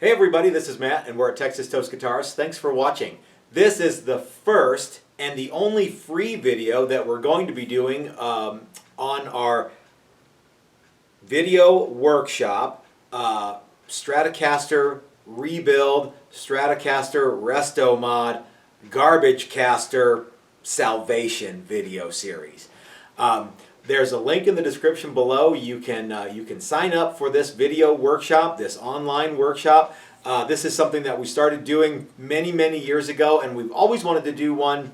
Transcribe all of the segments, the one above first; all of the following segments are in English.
Hey everybody, this is Matt and we're at Texas Toast Guitars. Thanks for watching. This is the first and the only free video that we're going to be doing on our video workshop, Stratocaster Rebuild, Stratocaster Resto Mod, Garbage Caster Salvation video series. There's a link in the description below. You can sign up for this video workshop, this online workshop. This is something that we started doing many years ago, and we've always wanted to do one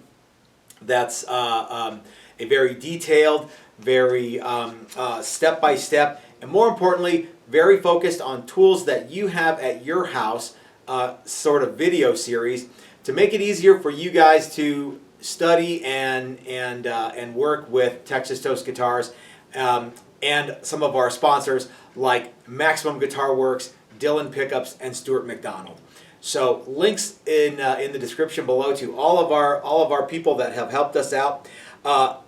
that's a very detailed, very step-by-step, and more importantly, very focused on tools that you have at your house, sort of video series, to make it easier for you guys to study and work with Texas Toast Guitars and some of our sponsors like Maximum Guitar Works, Dylan Pickups, and Stuart McDonald. So links in the description below to all of our people that have helped us out.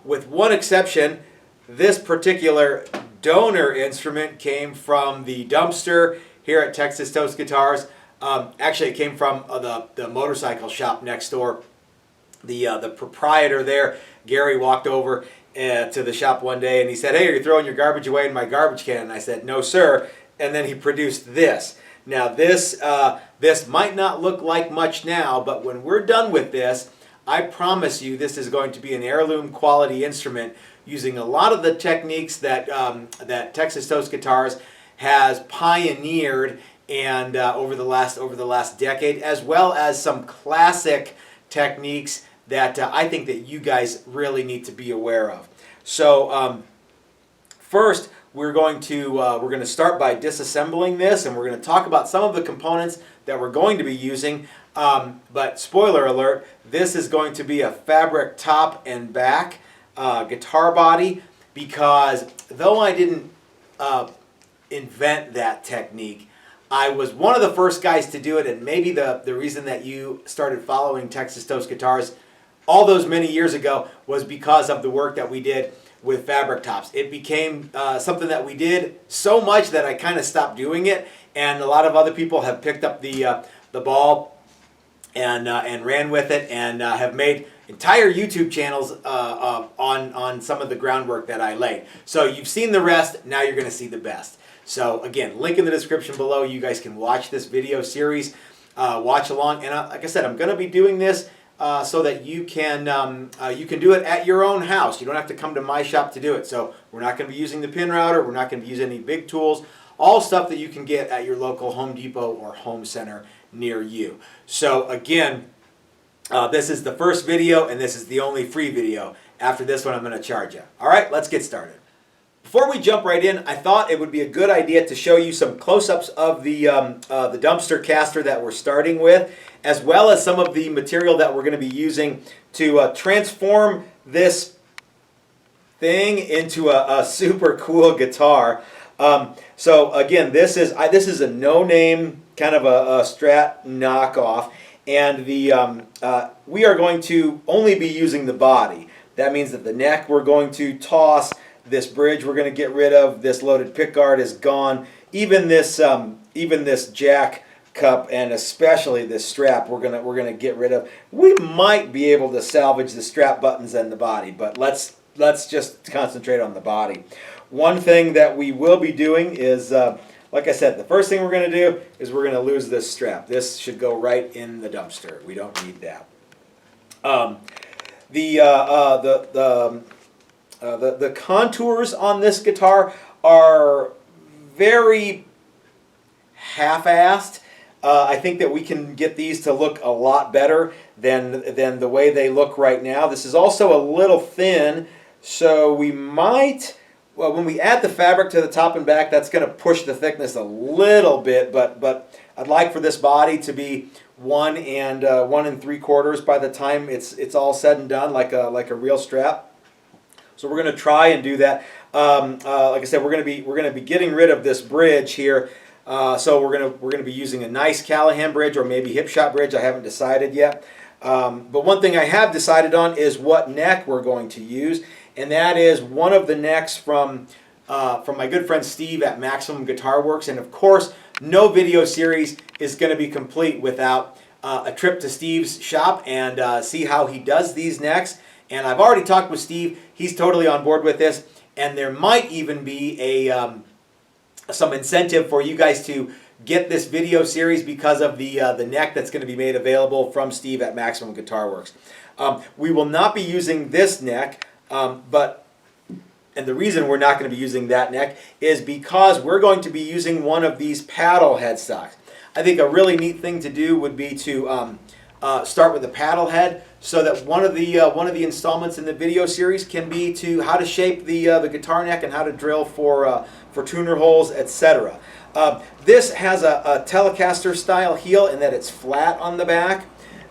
With one exception, this particular donor instrument came from the dumpster here at Texas Toast Guitars. Actually, it came from the motorcycle shop next door. The proprietor there, Gary, walked over to the shop one day and he said, "Hey, are you throwing your garbage away in my garbage can?" And I said, "No, sir." And then he produced this. Now this might not look like much now, but when we're done with this, I promise you this is going to be an heirloom quality instrument using a lot of the techniques that that Texas Toast Guitars has pioneered and over the last decade, as well as some classic techniques that I think that you guys really need to be aware of. So first, we're going to start by disassembling this, and we're going to talk about some of the components that we're going to be using. But spoiler alert, this is going to be a fabric top and back guitar body, because though I didn't invent that technique, I was one of the first guys to do it, and maybe the reason that you started following Texas Toast Guitars all those many years ago was because of the work that we did with fabric tops. It became something that we did so much that I kind of stopped doing it, and a lot of other people have picked up the ball and ran with it, and have made entire YouTube channels on some of the groundwork that I laid. So you've seen the rest, now you're going to see the best. So again, link in the description below. You guys can watch this video series, watch along, and like I said, I'm going to be doing this so that you can do it at your own house. You don't have to come to my shop to do it. So we're not going to be using the pin router. We're not going to be using any big tools. All stuff that you can get at your local Home Depot or home center near you. So again, this is the first video, and this is the only free video. After this one, I'm going to charge you. All right, let's get started. Before we jump right in, I thought it would be a good idea to show you some close-ups of the dumpster caster that we're starting with, as well as some of the material that we're going to be using to transform this thing into a super cool guitar. So again, this is a no-name kind of a Strat knockoff, and we are going to only be using the body. That means that the neck we're going to toss. This bridge we're going to get rid of. This loaded pickguard is gone. Even this jack cup, and especially this strap, we're gonna get rid of. We might be able to salvage the strap buttons and the body, but let's just concentrate on the body. One thing that we will be doing is, like I said, the first thing we're going to do is we're going to lose this strap. This should go right in the dumpster. We don't need that. The contours on this guitar are very half-assed. I think that we can get these to look a lot better than the way they look right now. This is also a little thin, so we might, well, when we add the fabric to the top and back, that's going to push the thickness a little bit, but I'd like for this body to be 1 3/4 by the time it's all said and done, like a real strap. So we're going to try and do that. Like I said, we're going to be getting rid of this bridge here. So we're going to be using a nice Callahan bridge or maybe Hipshot bridge. I haven't decided yet. But one thing I have decided on is what neck we're going to use, and that is one of the necks from my good friend Steve at Maximum Guitar Works. And of course, no video series is going to be complete without a trip to Steve's shop and see how he does these necks. And I've already talked with Steve. He's totally on board with this. And there might even be some incentive for you guys to get this video series because of the neck that's going to be made available from Steve at Maximum Guitar Works. We will not be using this neck, and the reason we're not going to be using that neck is because we're going to be using one of these paddle headstocks. I think a really neat thing to do would be to start with the paddle head, so that one of the installments in the video series can be to how to shape the guitar neck and how to drill for tuner holes, etc. This has a Telecaster style heel in that it's flat on the back.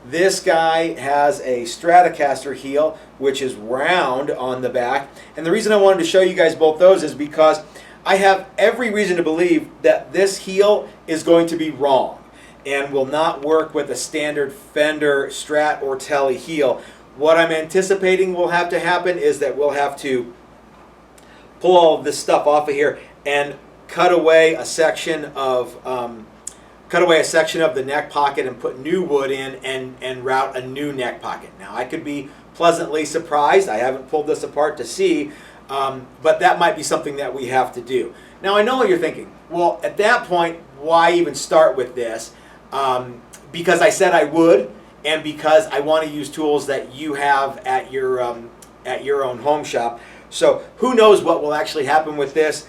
This guy has a Stratocaster heel, which is round on the back. And the reason I wanted to show you guys both those is because I have every reason to believe that this heel is going to be wrong and will not work with a standard Fender, Strat, or Tele heel. What I'm anticipating will have to happen is that we'll have to pull all of this stuff off of here and cut away a section of the neck pocket and put new wood in and route a new neck pocket. Now, I could be pleasantly surprised. I haven't pulled this apart to see, but that might be something that we have to do. Now, I know what you're thinking. Well, at that point, why even start with this? Because I said I would, and because I want to use tools that you have at your own home shop. So who knows what will actually happen with this?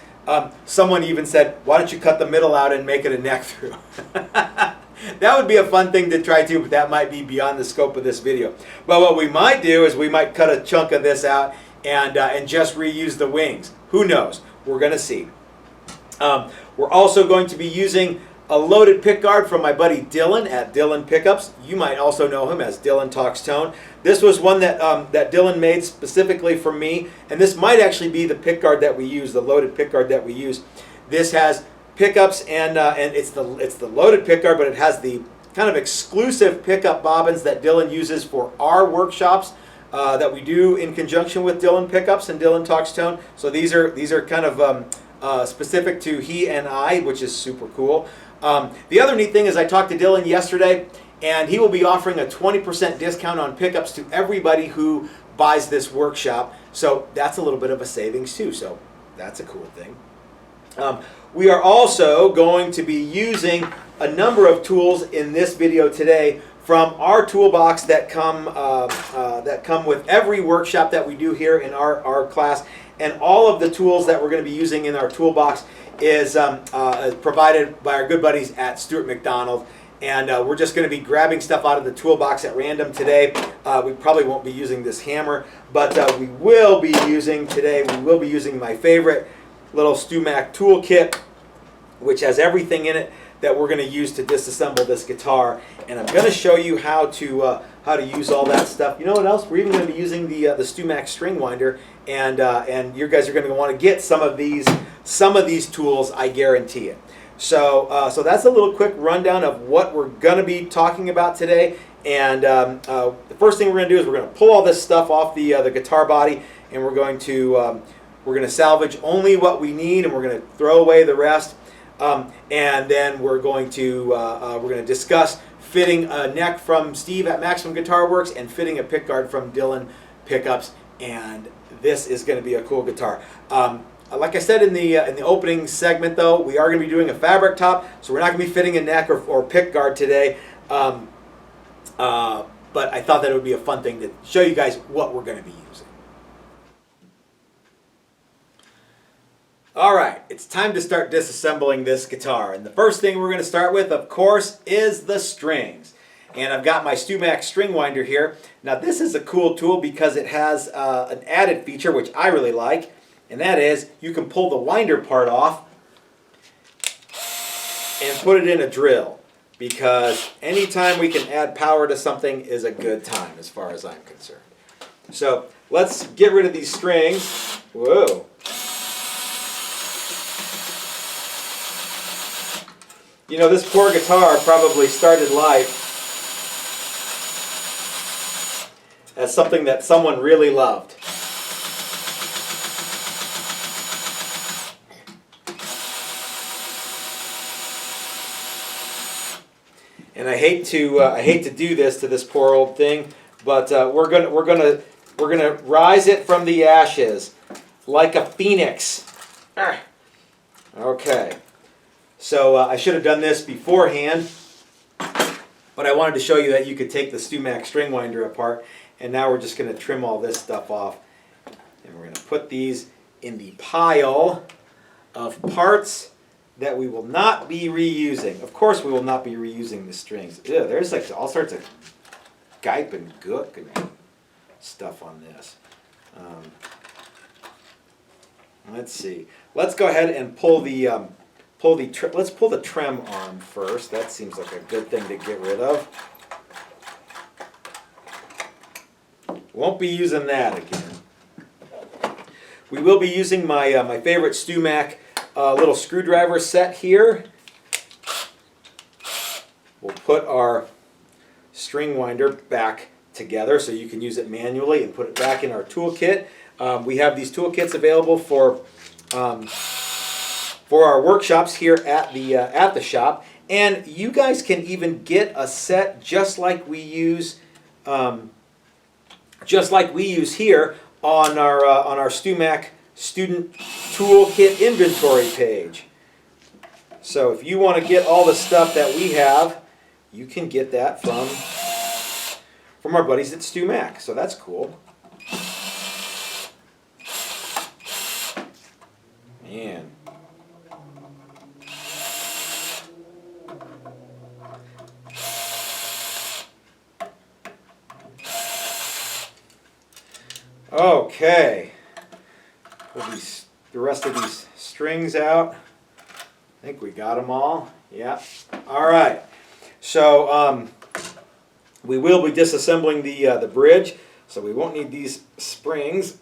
Someone even said, why don't you cut the middle out and make it a neck through? That would be a fun thing to try too, but that might be beyond the scope of this video. But what we might do is we might cut a chunk of this out and just reuse the wings. Who knows? We're going to see. We're also going to be using a loaded pickguard from my buddy Dylan at Dylan Pickups. You might also know him as Dylan Talks Tone. This was one that that Dylan made specifically for me, and this might actually be the pickguard that we use, the loaded pickguard that we use. This has pickups and it's the loaded pickguard, but it has the kind of exclusive pickup bobbins that Dylan uses for our workshops that we do in conjunction with Dylan Pickups and Dylan Talks Tone. So these are kind of specific to he and I, which is super cool. The other neat thing is I talked to Dylan yesterday, and he will be offering a 20% discount on pickups to everybody who buys this workshop. So that's a little bit of a savings too. So that's a cool thing. We are also going to be using a number of tools in this video today from our toolbox that come with every workshop that we do here in our class. And all of the tools that we're going to be using in our toolbox is provided by our good buddies at Stuart McDonald. And we're just going to be grabbing stuff out of the toolbox at random today. We probably won't be using this hammer, but we will be using my favorite little StewMac toolkit, which has everything in it that we're going to use to disassemble this guitar. And I'm going to show you how to use all that stuff. You know what else? We're even going to be using the StewMac string winder, and you guys are going to want to get some of these tools, I guarantee it. So that's a little quick rundown of what we're going to be talking about today. And the first thing we're going to do is we're going to pull all this stuff off the guitar body, and we're going to salvage only what we need, and we're going to throw away the rest. And then we're going to discuss fitting a neck from Steve at Maximum Guitar Works and fitting a pickguard from Dylan Pickups. And this is going to be a cool guitar. Like I said in the opening segment, though, we are going to be doing a fabric top, so we're not going to be fitting a neck or pickguard today. But I thought that it would be a fun thing to show you guys what we're going to be using. All right, it's time to start disassembling this guitar. And the first thing we're going to start with, of course, is the strings. And I've got my StewMac string winder here. Now this is a cool tool because it has an added feature which I really like, and that is you can pull the winder part off and put it in a drill, because anytime we can add power to something is a good time as far as I'm concerned. So let's get rid of these strings. Whoa. You know, this poor guitar probably started life as something that someone really loved. and I hate to do this to this poor old thing, but we're gonna rise it from the ashes like a phoenix. Okay, so I should have done this beforehand, but I wanted to show you that you could take the StewMac string winder apart, and now we're just going to trim all this stuff off, and we're going to put these in the pile of parts that we will not be reusing. Of course we will not be reusing the strings. Ew, there's like all sorts of gype and gook and stuff on this. Let's see. Let's go ahead and pull the let's pull the trim arm first. That seems like a good thing to get rid of. Won't be using that again. We will be using my my favorite StewMac little screwdriver set here. We'll put our string winder back together so you can use it manually and put it back in our toolkit. We have these toolkits available for our workshops here at the shop, and you guys can even get a set just like we use here on our StewMac student toolkit inventory page. So if you want to get all the stuff that we have, you can get that from our buddies at StewMac. So that's cool. Man. Okay. Pull the rest of these strings out. I think we got them all. Yeah. All right. So we will be disassembling the bridge, so we won't need these springs.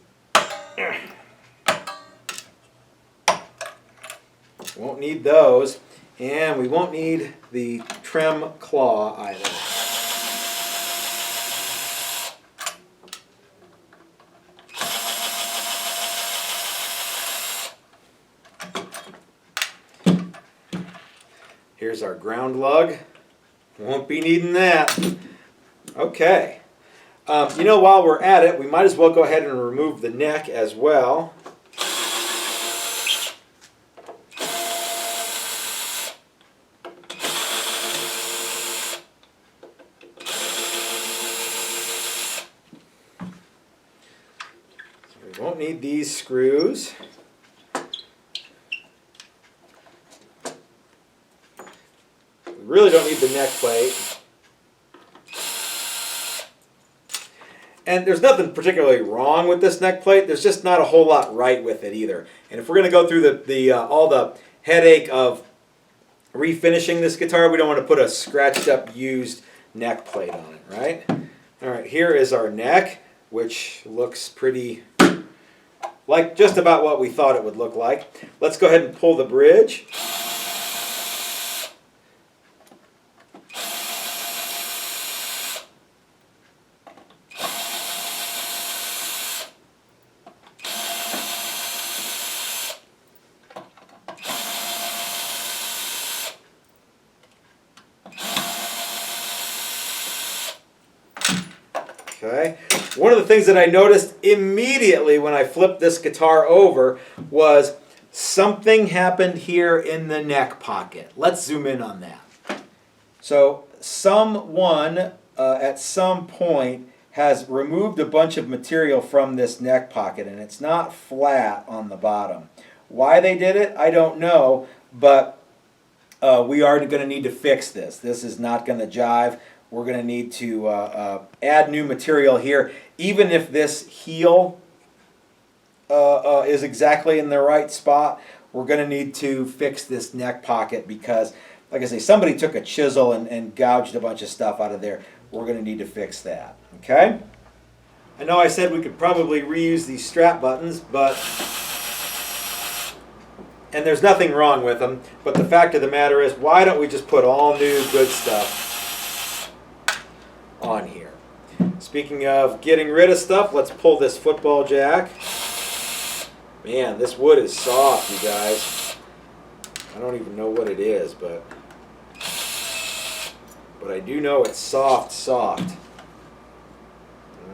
Won't need those, and we won't need the trim claw either. Here's our ground lug. Won't be needing that. Okay. You know, while we're at it, we might as well go ahead and remove the neck as well. We won't need these screws. We really don't need the neck plate. And there's nothing particularly wrong with this neck plate. There's just not a whole lot right with it either. And if we're going to go through all the headache of refinishing this guitar, we don't want to put a scratched up used neck plate on it, right? All right, here is our neck, which looks pretty like just about what we thought it would look like. Let's go ahead and pull the bridge. Okay. One of the things that I noticed immediately when I flipped this guitar over was something happened here in the neck pocket. Let's zoom in on that. So someone at some point has removed a bunch of material from this neck pocket, and it's not flat on the bottom. Why they did it, I don't know, but we are going to need to fix this. This is not going to jive. We're going to need to add new material here. Even if this heel is exactly in the right spot, we're going to need to fix this neck pocket because, like I say, somebody took a chisel and gouged a bunch of stuff out of there. We're going to need to fix that. Okay? I know I said we could probably reuse these strap buttons, and there's nothing wrong with them, but the fact of the matter is, why don't we just put all new good stuff on here? Speaking of getting rid of stuff, let's pull this football jack. Man, this wood is soft, you guys. I don't even know what it is, but but I do know it's soft, soft.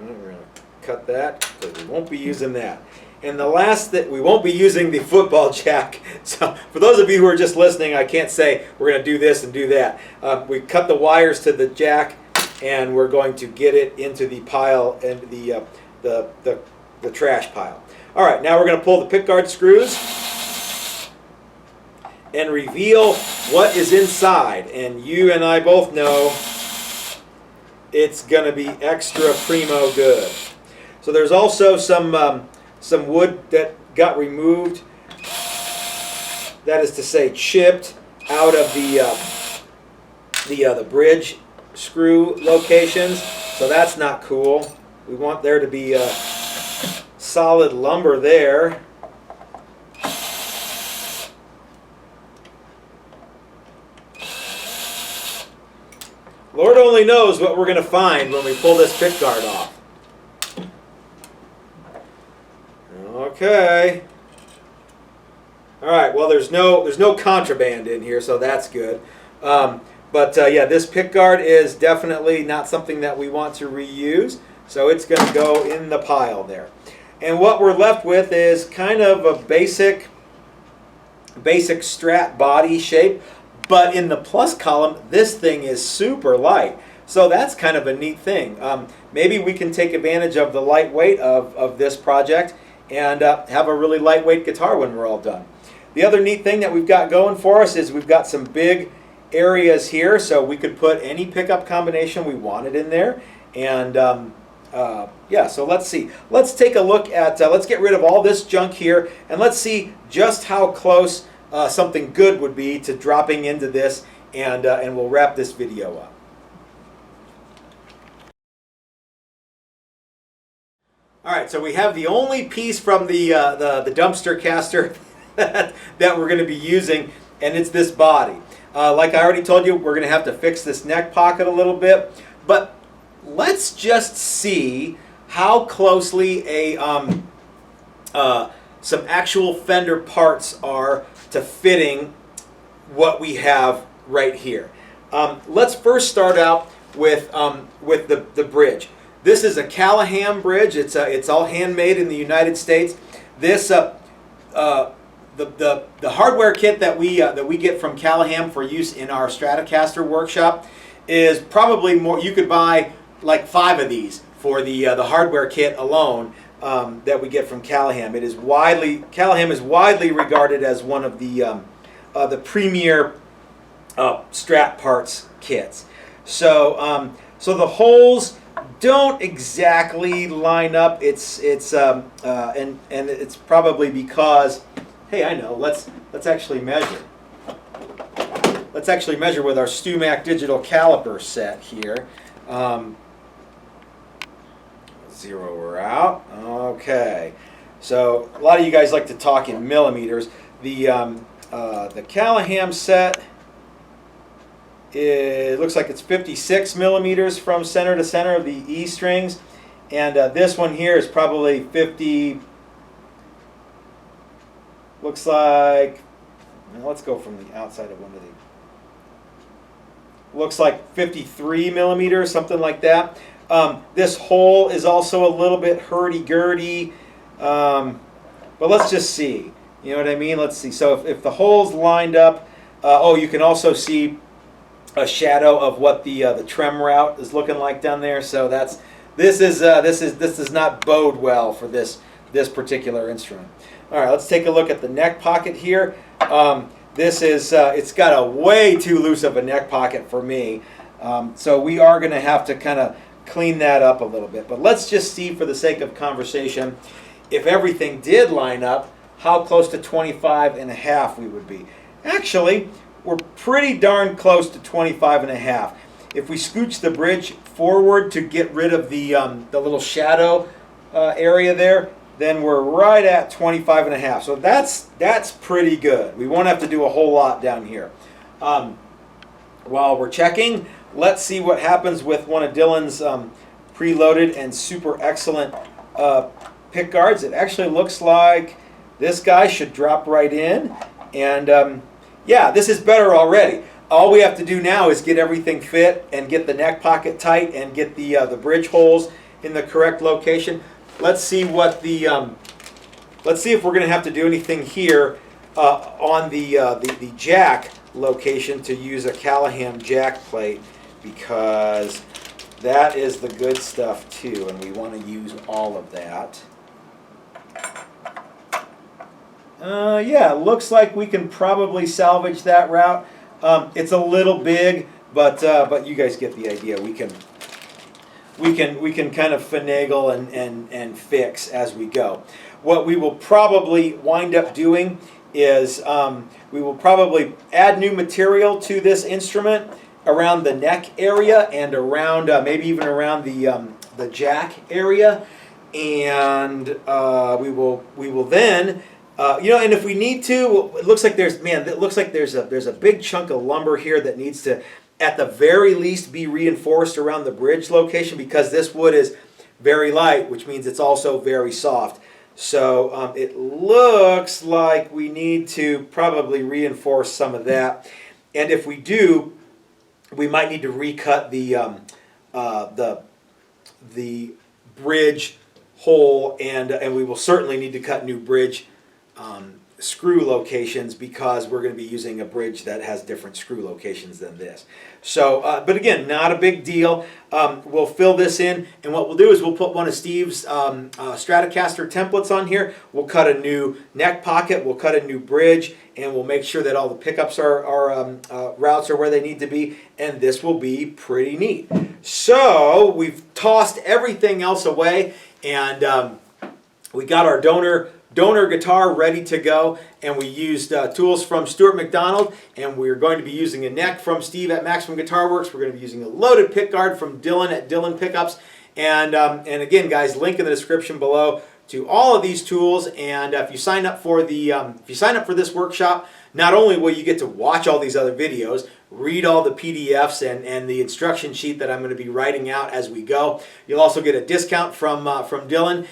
We're going to cut that because we won't be using that. And the last that we won't be using the football jack. So for those of you who are just listening, I can't say we're going to do this and do that. We cut the wires to the jack, and we're going to get it into the pile and the trash pile. All right, now we're going to pull the pickguard screws and reveal what is inside. And you and I both know it's going to be extra primo good. So there's also some wood that got removed, that is to say chipped out of the bridge screw locations, so that's not cool. We want there to be solid lumber there. Lord only knows what we're going to find when we pull this pickguard off. Okay. All right. Well, there's no contraband in here, so that's good. Yeah, this pickguard is definitely not something that we want to reuse, so it's going to go in the pile there. And what we're left with is kind of a basic Strat body shape, but in the plus column, this thing is super light. So that's kind of a neat thing. Maybe we can take advantage of the lightweight of this project and have a really lightweight guitar when we're all done. The other neat thing that we've got going for us is we've got some big areas here, so we could put any pickup combination we wanted in there. And yeah, so let's see. Let's take a look at, let's get rid of all this junk here, and let's see just how close something good would be to dropping into this, and we'll wrap this video up. All right, so we have the only piece from the dumpster caster that we're going to be using, and it's this body. Like I already told you, we're going to have to fix this neck pocket a little bit, but let's just see how closely some actual fender parts are to fitting what we have right here. Let's first start out with the bridge. This is a Callahan bridge. It's all handmade in the United States. This the hardware kit that we get from Callahan for use in our Stratocaster workshop is probably more. You could buy like 5 of these for the hardware kit alone that we get from Callahan. Callahan is widely regarded as one of the premier Strat parts kits. So the holes don't exactly line up. And it's probably because, hey, I know. Let's actually measure. Let's actually measure with our StewMac digital caliper set here. Zero her out. Okay. So a lot of you guys like to talk in millimeters. The Callahan set, it looks like it's 56 millimeters from center to center of the E strings, and this one here is probably 50. Looks like, let's go from the outside of one of these. Looks like 53 millimeters, something like that. This hole is also a little bit hurdy-gurdy, but let's just see. You know what I mean? Let's see. So if the hole's lined up, oh, you can also see a shadow of what the trem route is looking like down there. So this does not bode well for this particular instrument. All right, let's take a look at the neck pocket here. It's got a way too loose of a neck pocket for me. So we are going to have to kind of clean that up a little bit. But let's just see, for the sake of conversation, if everything did line up, how close to 25.5 we would be. Actually, we're pretty darn close to 25.5. If we scooch the bridge forward to get rid of the little shadow area there, then we're right at 25.5. So that's pretty good. We won't have to do a whole lot down here. While we're checking, let's see what happens with one of Dylan's preloaded and super excellent pick guards. It actually looks like this guy should drop right in, and yeah, this is better already. all we have to do now is get everything fit and get the neck pocket tight and get the bridge holes in the correct location. Let's see what the let's see if we're going to have to do anything here on the jack location to use a Callahan jack plate, because that is the good stuff too, and we want to use all of that. Yeah, looks like we can probably salvage that route. It's a little big, but you guys get the idea. We can kind of finagle and fix as we go. What we will probably wind up doing is we will probably add new material to this instrument around the neck area and around maybe even around the jack area, and we will then. You know, and if we need to, it looks like there's a big chunk of lumber here that needs to, at the very least, be reinforced around the bridge location, because this wood is very light, which means it's also very soft. So it looks like we need to probably reinforce some of that, and if we do, we might need to recut the bridge hole, and we will certainly need to cut new bridge screw locations, because we're going to be using a bridge that has different screw locations than this. So, but again, not a big deal. We'll fill this in, and what we'll do is we'll put one of Steve's Stratocaster templates on here. We'll cut a new neck pocket, we'll cut a new bridge, and we'll make sure that all the pickups routes are where they need to be, and this will be pretty neat. So we've tossed everything else away, and we got our donor guitar ready to go, and we used tools from Stuart McDonald, and we're going to be using a neck from Steve at Maximum Guitar Works. We're going to be using a loaded pickguard from Dylan at Dylan Pickups, and again, guys, link in the description below to all of these tools. And if you sign up for this workshop, not only will you get to watch all these other videos, read all the PDFs and the instruction sheet that I'm going to be writing out as we go, you'll also get a discount from Dylan.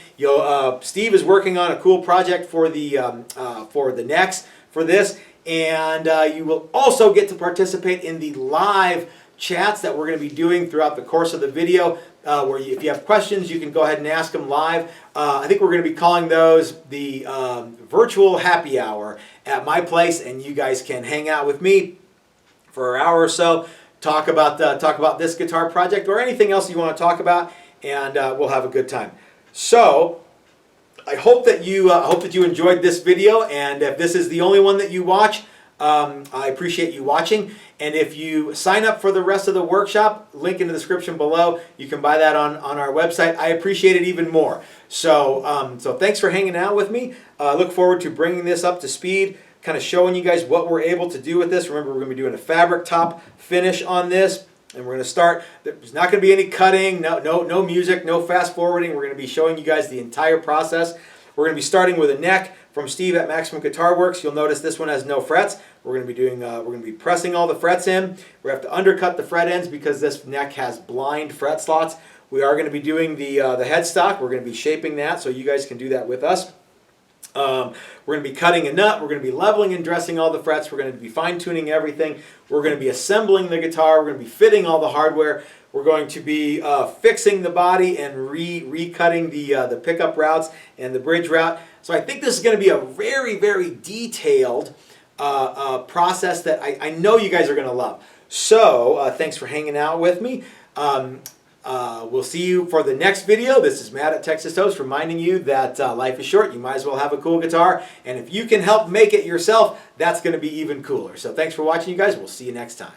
Steve is working on a cool project for the necks for this, and you will also get to participate in the live chats that we're going to be doing throughout the course of the video, where if you have questions, you can go ahead and ask them live. I think we're going to be calling those the virtual happy hour at my place, and you guys can hang out with me for an hour or so, talk about this guitar project or anything else you want to talk about, and we'll have a good time. So I hope that you enjoyed this video, and if this is the only one that you watch, I appreciate you watching. And if you sign up for the rest of the workshop, link in the description below, you can buy that on our website. I appreciate it even more. So so thanks for hanging out with me. I look forward to bringing this up to speed, kind of showing you guys what we're able to do with this. Remember, we're going to be doing a fabric top finish on this, and we're going to start. There's not going to be any cutting, no music, no fast forwarding. We're going to be showing you guys the entire process. We're going to be starting with a neck from Steve at Maximum Guitar Works. You'll notice this one has no frets. We're going to be pressing all the frets in. We have to undercut the fret ends because this neck has blind fret slots. We are going to be doing the headstock. We're going to be shaping that, so you guys can do that with us. We're going to be cutting a nut. We're going to be leveling and dressing all the frets. We're going to be fine-tuning everything. We're going to be assembling the guitar. We're going to be fitting all the hardware. We're going to be fixing the body and recutting the pickup routes and the bridge route. So I think this is going to be a very, very detailed process that I know you guys are going to love. So thanks for hanging out with me. We'll see you for the next video. This is Matt at Texas Toast reminding you that life is short. You might as well have a cool guitar. And if you can help make it yourself, that's going to be even cooler. So thanks for watching, you guys. We'll see you next time.